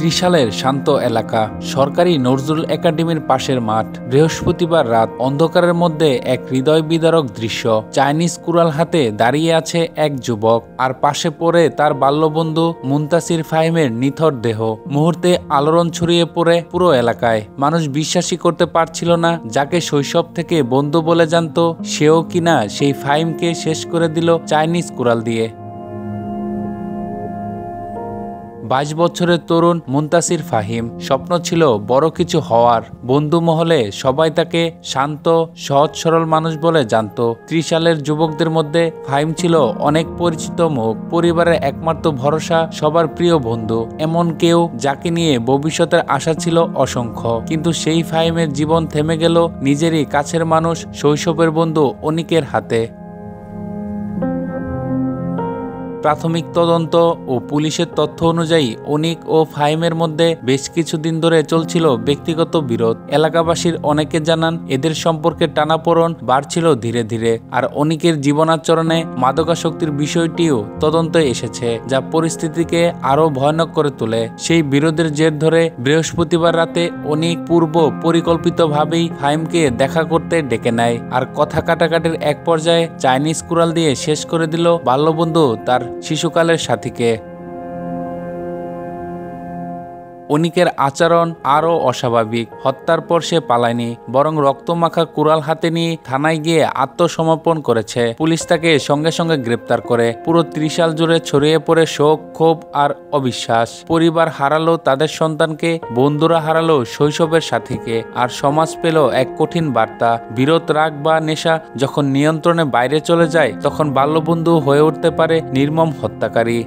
ত্রিশালের শান্ত এলাকা, সরকারি নজরুল একাডেমির পাশের মাঠ। বৃহস্পতিবার রাত, অন্ধকারের মধ্যে এক হৃদয় বিদারক দৃশ্য। চাইনিজ কুড়াল হাতে দাঁড়িয়ে আছে এক যুবক, আর পাশে পড়ে তার বাল্যবন্ধু মুনতাসির ফাহিমের নিথর দেহ। মুহূর্তে আলোড়ন ছড়িয়ে পড়ে পুরো এলাকায়। মানুষ বিশ্বাসই করতে পারছিল না, যাকে শৈশব থেকে বন্ধু বলে জানত, সেও কিনা সেই ফাহিমকে শেষ করে দিল চাইনিজ কুড়াল দিয়ে। 22 বছরের তরুণ মুনতাসির ফাহিম স্বপ্ন ছিল বড় কিছু হওয়ার। বন্ধু মহলে সবাই তাকে শান্ত, সহজ সরল মানুষ বলে জানত। 30 সালের যুবকদের মধ্যে ফাহিম ছিল অনেক পরিচিত মুখ, পরিবারের একমাত্র ভরসা, সবার প্রিয় বন্ধু। এমন কেউ যাকে নিয়ে ভবিষ্যতের আশা ছিল অসংখ্য। কিন্তু সেই ফাহিমের জীবন থেমে গেল নিজেরই কাছের মানুষ, শৈশবের বন্ধু অনিকের হাতে। প্রাথমিক তদন্ত ও পুলিশের তথ্য অনুযায়ী অনিক ও ফাহিমের মধ্যে বেশ কিছুদিন ধরে চলছিল ব্যক্তিগত বিরোধ। এলাকাবাসীর অনেকে জানান, এদের সম্পর্কে টানাপোড়েন বাড়ছিল ধীরে ধীরে। আর অনিকের জীবনাচরণে মাদকাসক্তির বিষয়টিও তদন্তে এসেছে, যা পরিস্থিতিকে আরো ভয়ানক করে তোলে। সেই বিরোধের জের ধরে বৃহস্পতিবার রাতে অনিক পূর্ব পরিকল্পিতভাবেই ফাহিমকে দেখা করতে ডেকে নেয়, আর কথা কাটাকাটির এক পর্যায়ে চাইনিজ কুড়াল দিয়ে শেষ করে দিল বাল্যবন্ধু তার শিশুকালের সাথীকে। অনিকের আচরণ আরও অস্বাভাবিক। হত্যার পর সে পালায়নি, বরং রক্তমাখা কুড়াল হাতে নিয়ে থানায় গিয়ে আত্মসমর্পণ করেছে। পুলিশ তাকে সঙ্গে সঙ্গে গ্রেপ্তার করে। পুরো ত্রিশাল জুড়ে ছড়িয়ে পড়ে শোক, ক্ষোভ আর অবিশ্বাস। পরিবার হারালো তাদের সন্তানকে, বন্ধুরা হারালো শৈশবের সাথীকে, আর সমাজ পেল এক কঠিন বার্তা: বিরোধ, রাগ বা নেশা যখন নিয়ন্ত্রণে বাইরে চলে যায়, তখন বাল্যবন্ধু হয়ে উঠতে পারে নির্মম হত্যাকারী।